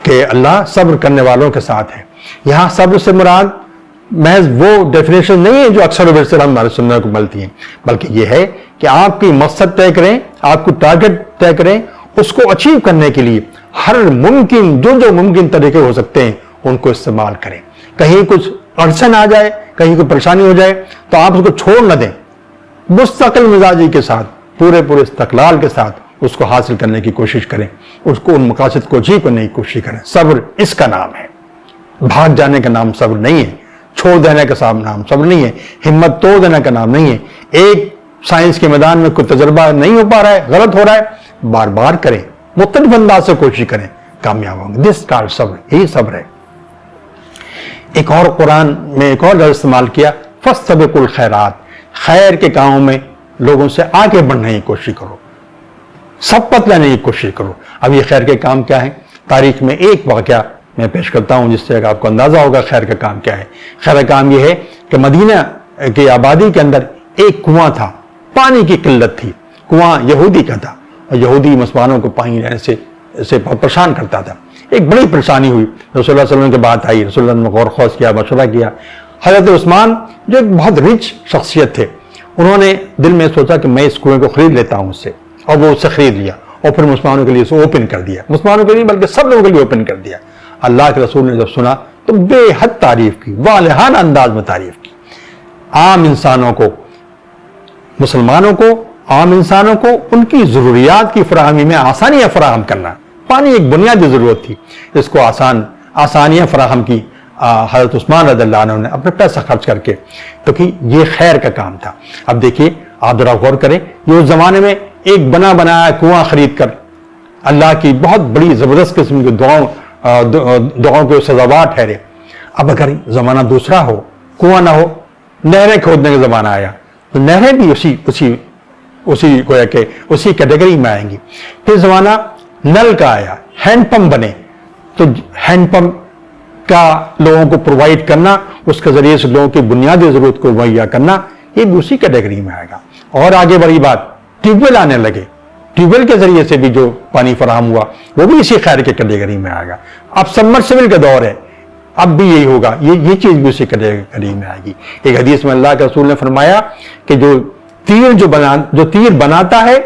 کہ اللہ صبر کرنے والوں کے ساتھ ہے۔ یہاں صبر سے مراد محض وہ ڈیفینیشن نہیں ہے جو اکثر و بیشتر ہمارے سننے کو ملتی ہیں، بلکہ یہ ہے کہ آپ کی مقصد طے کریں، آپ کو ٹارگٹ طے کریں، اس کو اچیو کرنے کے لیے ہر ممکن جو ممکن طریقے ہو سکتے ہیں ان کو استعمال کریں۔ کہیں کچھ اڑچن آ جائے، کہیں کوئی پریشانی ہو جائے تو آپ اس کو چھوڑ نہ دیں، مستقل مزاجی کے ساتھ، پورے استقلال کے ساتھ اس کو حاصل کرنے کی کوشش کریں، اس کو ان مقاصد کو اچیو کرنے کی کوشش کریں۔ صبر اس کا نام ہے، بھاگ جانے کا نام صبر نہیں ہے، چھوڑ دینے کا نام صبر نہیں ہے، ہمت توڑ دینے کا نام نہیں ہے۔ ایک سائنس کے میدان میں کوئی تجربہ نہیں ہو پا رہا ہے، غلط ہو رہا ہے، بار بار کریں، مختلف انداز سے کوشش کریں، کامیاب ہوں گے۔ دس کال صبر، یہی صبر ہے۔ ایک اور قرآن میں ایک اور لفظ استعمال کیا، فاستبقوا الخیرات، خیر کے کاموں میں لوگوں سے آگے بڑھنے کی کوشش کرو، سبقت لینے کی کوشش کرو۔ اب یہ خیر کے کام کیا ہیں؟ تاریخ میں ایک واقعہ میں پیش کرتا ہوں جس سے آپ کو اندازہ ہوگا خیر کا کام کیا ہے۔ خیر کا کام یہ ہے کہ مدینہ کی آبادی کے اندر ایک کنواں تھا، پانی کی قلت تھی، کنواں یہودی کا تھا اور یہودی مسلمانوں کو پانی لینے سے بہت پریشان کرتا تھا۔ ایک بڑی پریشانی ہوئی، رسول اللہ صلی اللہ علیہ وسلم کی بات آئی، رسول اللہ نے غور خوض کیا، مشورہ کیا۔ حضرت عثمان جو ایک بہت رچ شخصیت تھے، انہوں نے دل میں سوچا کہ میں اس کنویں کو خرید لیتا ہوں اس سے، اور وہ اس سے خرید لیا اور پھر مسلمانوں کے لیے اسے اوپن کر دیا، مسلمانوں کے لیے بلکہ سب لوگوں کے لیے اوپن کر دیا۔ اللہ کے رسول نے جب سنا تو بے حد تعریف کی، والہانہ انداز میں تعریف کی۔ عام انسانوں کو، مسلمانوں کو، عام انسانوں کو ان کی ضروریات کی فراہمی میں آسانیاں فراہم کرنا، پانی ایک بنیادی ضرورت تھی، اس کو آسانیاں فراہم کی حضرت عثمان رضی اللہ عنہ نے اپنے پیسہ خرچ کر کے، تو کہ یہ خیر کا کام تھا۔ اب دیکھیے، آپ ذرا غور کریں، یہ اس زمانے میں ایک بنایا کنواں خرید کر اللہ کی بہت بڑی زبردست قسم کی دعاؤں کے سزاوار ٹھہرے۔ اب اگر زمانہ دوسرا ہو، کنواں نہ ہو، نہریں کھودنے کا زمانہ آیا تو نہریں بھی اسی کیٹیگری میں آئیں گی۔ پھر زمانہ نل کا آیا، ہینڈ پمپ بنے، تو ہینڈ پمپ کا لوگوں کو پرووائڈ کرنا، اس کے ذریعے سے لوگوں کی بنیادی ضرورت کو مہیا کرنا، یہ بھی اسی کیٹیگری میں آئے گا۔ اور آگے بڑی بات، ٹیوب ویل آنے لگے، ٹیوب ویل کے ذریعے سے بھی جو پانی فراہم ہوا وہ بھی اسی خیر کے کیٹیگری میں آئے گا۔ اب سبمرسیبل کا دور ہے، اب بھی یہی ہوگا، یہ چیز بھی اسی کیٹیگری میں آئے گی۔ ایک حدیث میں اللہ کے رسول نے فرمایا کہ جو تیر بناتا ہے،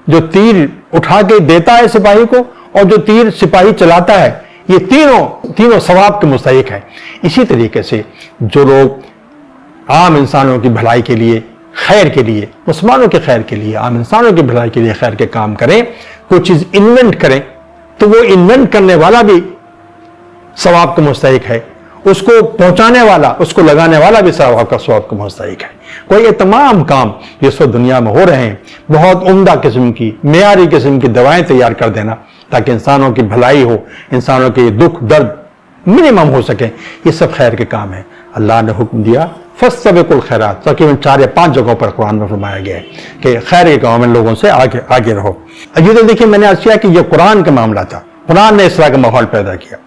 جو تیر اٹھا کے دیتا ہے سپاہی کو، اور جو تیر سپاہی چلاتا ہے، یہ تینوں ثواب کے مستحق ہیں۔ اسی طریقے سے جو لوگ عام انسانوں کی بھلائی کے لیے، خیر کے لیے، مسلمانوں کے خیر کے لیے، عام انسانوں کی بھلائی کے لیے خیر کے کام کریں، کوئی چیز انوینٹ کریں، تو وہ انوینٹ کرنے والا بھی ثواب کا مستحق ہے، اس کو پہنچانے والا، اس کو لگانے والا بھی ثواب کا مستحق ہے۔ کوئی یہ تمام کام جس وقت دنیا میں ہو رہے ہیں، بہت عمدہ قسم کی، معیاری قسم کی دوائیں تیار کر دینا تاکہ انسانوں کی بھلائی ہو، انسانوں کے دکھ درد منیمم ہو سکے، یہ سب خیر کے کام ہیں۔ اللہ نے حکم دیا فاستبقوا الخیرات، تقریباً 4 یا 5 جگہوں پر قرآن میں فرمایا گیا ہے کہ خیر کے کاموں میں لوگوں سے آگے رہو۔ یہ تو دیکھیں، میں نے عرض کیا کہ یہ قرآن کا معاملہ تھا، قرآن نے اس طرح کا ماحول پیدا کیا۔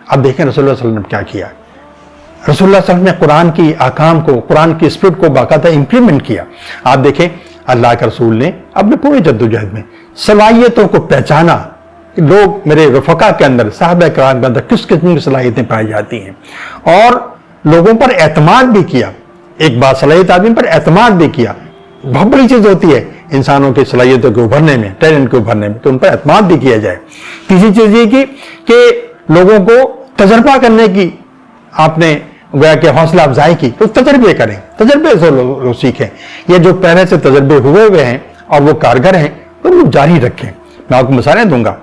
اب دیکھیں رسول اللہ صلی اللہ علیہ وسلم نے کیا کیا۔ رسول اللہ صلی اللہ علیہ وسلم نے قرآن کی احکام کو، قرآن کی اسپرٹ کو باقاعدہ امپلیمنٹ کیا۔ آپ دیکھیں اللہ کے رسول نے اپنے پورے جدوجہد میں صلاحیتوں کو پہچانا، لوگ میرے رفقا کے اندر، صحابہ کرام کے اندر کس قسم کی صلاحیتیں پائی جاتی ہیں، اور لوگوں پر اعتماد بھی کیا۔ ایک باصلاحیت آدمی پر اعتماد بھی کیا، بہت بڑی چیز ہوتی ہے انسانوں کی صلاحیتوں کو ابھرنے میں، ٹیلنٹ کو ابھرنے میں، تو ان پر اعتماد بھی کیا جائے۔ تیسری چیز یہ کی کہ لوگوں کو تجربہ کرنے کی آپ نے گویا کہ حوصلہ افزائی کی، تو تجربے کریں، تجربے سے لوگ سیکھیں۔ یہ جو پہلے سے تجربے ہوئے ہیں اور وہ کارگر ہیں، تو وہ جاری رکھیں۔ میں آپ کو مثالیں دوں گا۔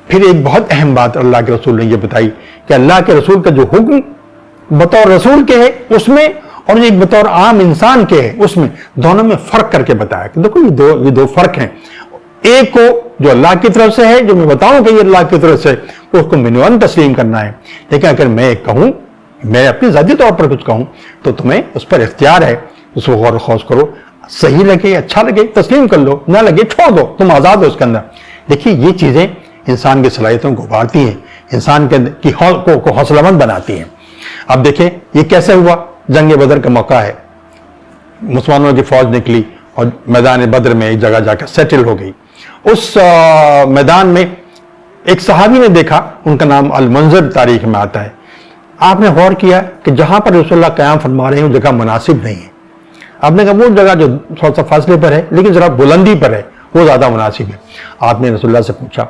پھر ایک بہت اہم بات اللہ کے رسول نے یہ بتائی کہ اللہ کے رسول کا جو حکم بطور رسول کے ہے اس میں، اور ایک بطور عام انسان کے ہے اس میں، دونوں میں فرق کر کے بتایا کہ دیکھو یہ دو فرق ہیں۔ ایک کو جو اللہ کی طرف سے ہے، جو میں بتاؤں کہ یہ اللہ کی طرف سے، اس کو منوان تسلیم کرنا ہے۔ لیکن اگر میں کہوں، میں اپنی ذاتی طور پر کچھ کہوں، تو تمہیں اس پر اختیار ہے، اس کو غور و خوض کرو، صحیح لگے، اچھا لگے تسلیم کر لو، نہ لگے چھوڑ دو، تم آزاد ہو اس کے اندر۔ دیکھیے یہ چیزیں انسان کی صلاحیتوں کو ابھارتی ہیں، انسان کی کو حوصلہ مند بناتی ہیں۔ اب دیکھیں یہ کیسے ہوا۔ جنگ بدر کا موقع ہے، مسلمانوں کی فوج نکلی اور میدان بدر میں ایک جگہ جا کر سیٹل ہو گئی۔ اس میدان میں ایک صحابی نے دیکھا، ان کا نام المنذر تاریخ میں آتا ہے، آپ نے غور کیا کہ جہاں پر رسول اللہ قیام فرما رہے ہیں وہ جگہ مناسب نہیں ہے. آپ نے کہا وہ جگہ جو تھوڑا سا فاصلے پر ہے لیکن ذرا بلندی پر ہے وہ زیادہ مناسب ہے. آپ نے رسول اللہ سے پوچھا،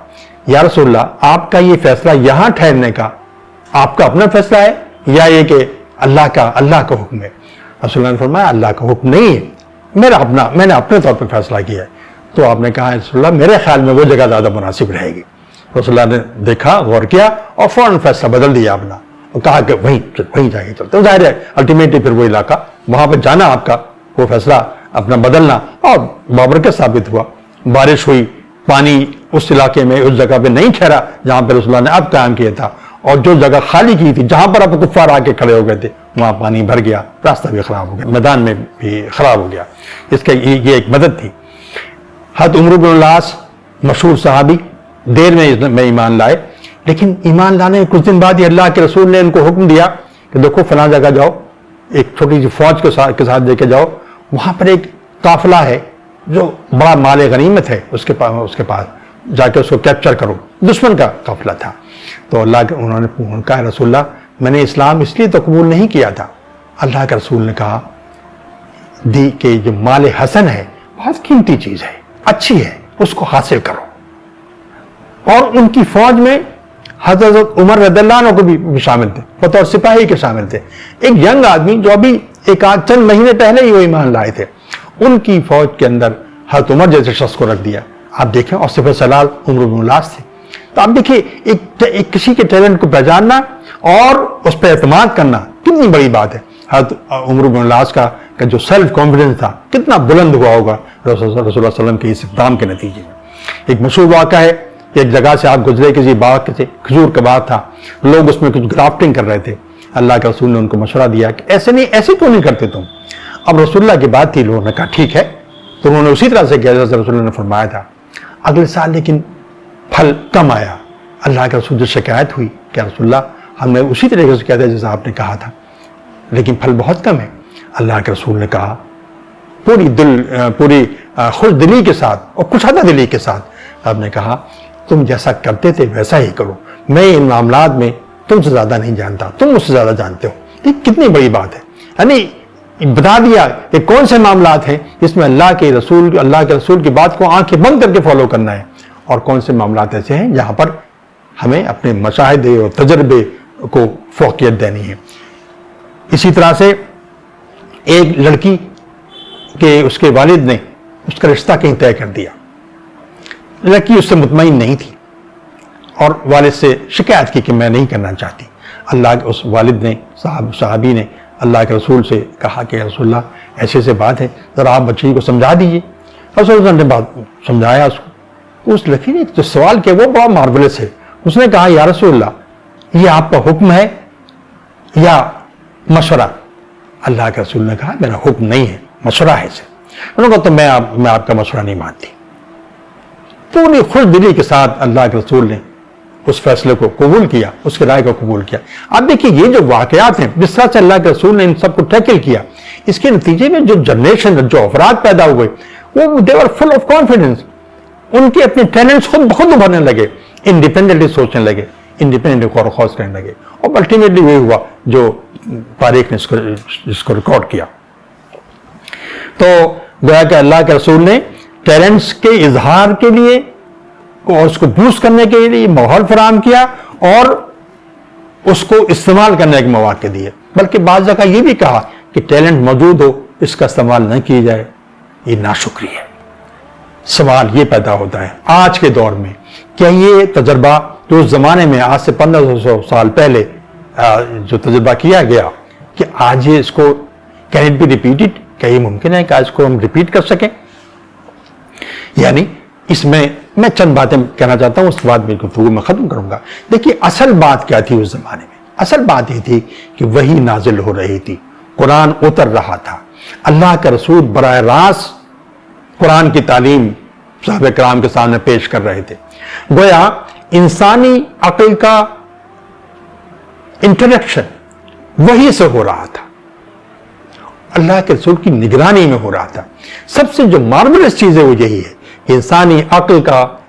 یا رسول اللہ آپ کا یہ فیصلہ یہاں ٹھہرنے کا آپ کا اپنا فیصلہ ہے یا یہ کہ اللہ کا حکم ہے؟ رسول اللہ نے فرمایا اللہ کا حکم نہیں ہے، میں نے اپنے طور پہ فیصلہ کیا ہے. تو آپ نے کہا رسول اللہ میرے خیال میں وہ جگہ زیادہ مناسب رہے گی. رسول اللہ نے دیکھا، غور کیا اور فوراً فیصلہ بدل دیا اپنا اور کہا کہ وہیں جا کے چلتے. ظاہر ہے الٹیمیٹلی پھر وہ علاقہ وہاں پہ جانا آپ کا وہ فیصلہ اپنا بدلنا اور بابرکت ثابت ہوا. بارش ہوئی، پانی اس علاقے میں اس جگہ پہ نہیں ٹھہرا جہاں پہ رسول اللہ نے اب قیام کیا تھا، اور جو جگہ خالی کی تھی جہاں پر اب کفار آ کے کھڑے ہو گئے تھے وہاں پانی بھر گیا، راستہ بھی خراب ہو گیا، میدان میں بھی خراب ہو گیا. اس کا یہ ایک مدد تھی. حضرت عمرو بن العاص مشہور صحابی دیر میں ایمان لائے، لیکن ایمان لانے کے کچھ دن بعد ہی اللہ کے رسول نے ان کو حکم دیا کہ دیکھو فلاں جگہ جاؤ، ایک چھوٹی سی فوج کے ساتھ لے کے جاؤ، وہاں پر ایک قافلہ ہے جو بڑا مال غنیمت ہے اس کے پاس جا کے اس کو کیپچر کرو. دشمن کا قافلہ تھا. تو انہوں نے کہا رسول اللہ میں نے اسلام اس لیے تو قبول نہیں کیا تھا. اللہ کے رسول نے کہا کہ جو مال حسن ہے بہت قیمتی چیز ہے، اچھی ہے، اس کو حاصل کرو. اور ان کی فوج میں حضرت عمر رضی اللہ عنہ کو بھی شامل تھے، بطور سپاہی کے شامل تھے. ایک ینگ آدمی جو ابھی چند مہینے پہلے ہی وہ ایمان لائے تھے، ان کی فوج کے اندر حضرت عمر جیسے شخص کو رکھ دیا. آپ دیکھیں، اور صفِ سلال عمرو بن العاص تھے. تو آپ دیکھیں ایک کسی کے ٹیلنٹ کو پہچاننا اور اس پہ اعتماد کرنا کتنی بڑی بات ہے. حضرت عمرو بن العاص کا جو سیلف کانفیڈنس تھا کتنا بلند ہوا ہوگا رسول اللہ صلی اللہ علیہ وسلم کے اس اقدام کے نتیجے میں. ایک مشہور واقعہ ہے کہ ایک جگہ سے آپ گزرے، کسی باغ سے، کھجور کا باغ تھا، لوگ اس میں کچھ گرافٹنگ کر رہے تھے. اللہ کے رسول نے ان کو مشورہ دیا کہ ایسے کیوں نہیں کرتے تم؟ اب رسول اللہ کی بات تھی، لوگوں نے کہا ٹھیک ہے. تو انہوں نے اسی طرح سے کیا جیسے رسول اللہ نے فرمایا تھا. اگلے سال لیکن پھل کم آیا. اللہ کے رسول سے شکایت ہوئی کہ رسول اللہ ہم نے اسی طریقے سے کیا تھا جیسا آپ نے کہا تھا، لیکن پھل بہت کم ہے. اللہ کے رسول نے کہا پوری خوش دلی کے ساتھ اور کشادہ دلی کے ساتھ آپ نے کہا تم جیسا کرتے تھے ویسا ہی کرو، میں ان معاملات میں تم سے زیادہ نہیں جانتا، تم مجھ سے زیادہ جانتے ہو. یہ کتنی بڑی بات ہے. یعنی بتا دیا کہ کون سے معاملات ہیں جس میں اللہ کے رسول کی بات کو آنکھیں بند کر کے فالو کرنا ہے، اور کون سے معاملات ایسے ہیں جہاں پر ہمیں اپنے مشاہدے اور تجربے کو فوقیت دینی ہے. اسی طرح سے ایک لڑکی کے اس کے والد نے اس کا رشتہ کہیں طے کر دیا. لڑکی اس سے مطمئن نہیں تھی اور والد سے شکایت کی کہ میں نہیں کرنا چاہتی. اللہ کے اس والد نے صحابی نے اللہ کے رسول سے کہا کہ رسول اللہ ایسے بات ہے، ذرا آپ بچی کو سمجھا دیجیے. رسول اللہ نے بات سمجھایا اس کو. اس لڑکی نے جو سوال کیا وہ بڑا مارولس ہے. اس نے کہا یا رسول اللہ یہ آپ کا حکم ہے یا مشورہ؟ اللہ کے رسول نے کہا میرا حکم نہیں ہے، مشورہ ہے. انہوں نے کہا تو میں آپ کا مشورہ نہیں مانتی. پوری خوش دلی کے ساتھ اللہ کے رسول نے اس فیصلے کو قبول کیا، اس کی رائے کو قبول کیا. اب دیکھیے یہ جو واقعات ہیں جس طرح سے اللہ کے رسول نے ان سب کو ٹیکل کیا، اس کے نتیجے میں جو جنریشن جو افراد پیدا ہوئے وہ they were full of confidence. ان کے اپنے ٹیلنٹس خود بخود ابھرنے لگے، انڈیپینڈنٹلی سوچنے لگے، انڈیپینڈنٹلی غور و خوض کرنے لگے، اور الٹیمیٹلی وہی ہوا جو تاریخ نے اس کو ریکارڈ کیا. تو گویا کہ اللہ کے رسول نے ٹیلنٹس کے اظہار کے لیے اور اس کو بوسٹ کرنے کے لیے ماحول فراہم کیا اور اس کو استعمال کرنے کے مواقع دیے. بلکہ بعض جگہ یہ بھی کہا کہ ٹیلنٹ موجود ہو اس کا استعمال نہ کیا جائے، یہ ناشکری ہے. سوال یہ پیدا ہوتا ہے آج کے دور میں، کیا یہ تجربہ جو اس زمانے میں آج سے 1500 سال پہلے جو تجربہ کیا گیا، کہ آج یہ اس کو کین اٹ بی ریپیٹڈ؟ کیا یہ ممکن ہے کہ آج کو ہم ریپیٹ کر سکیں؟ یعنی اس میں چند باتیں کہنا چاہتا ہوں، اس کے بعد میری گفتگو میں ختم کروں گا. دیکھیے اصل بات کیا تھی اس زمانے میں؟ اصل بات یہ تھی کہ وحی نازل ہو رہی تھی، قرآن اتر رہا تھا، اللہ کا رسول براہ راست قرآن کی تعلیم صحابہ کرام کے سامنے پیش کر رہے تھے. گویا انسانی عقل کا انٹریکشن وحی سے ہو رہا تھا، اللہ کے رسول کی نگرانی میں ہو رہا تھا. سب سے جو مارولس چیز ہے وہ یہی ہے کہ انسانی عقل کا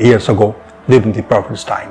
years ago during the prophet's time।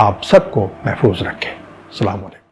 آپ سب کو محفوظ رکھے۔ السلام علیکم۔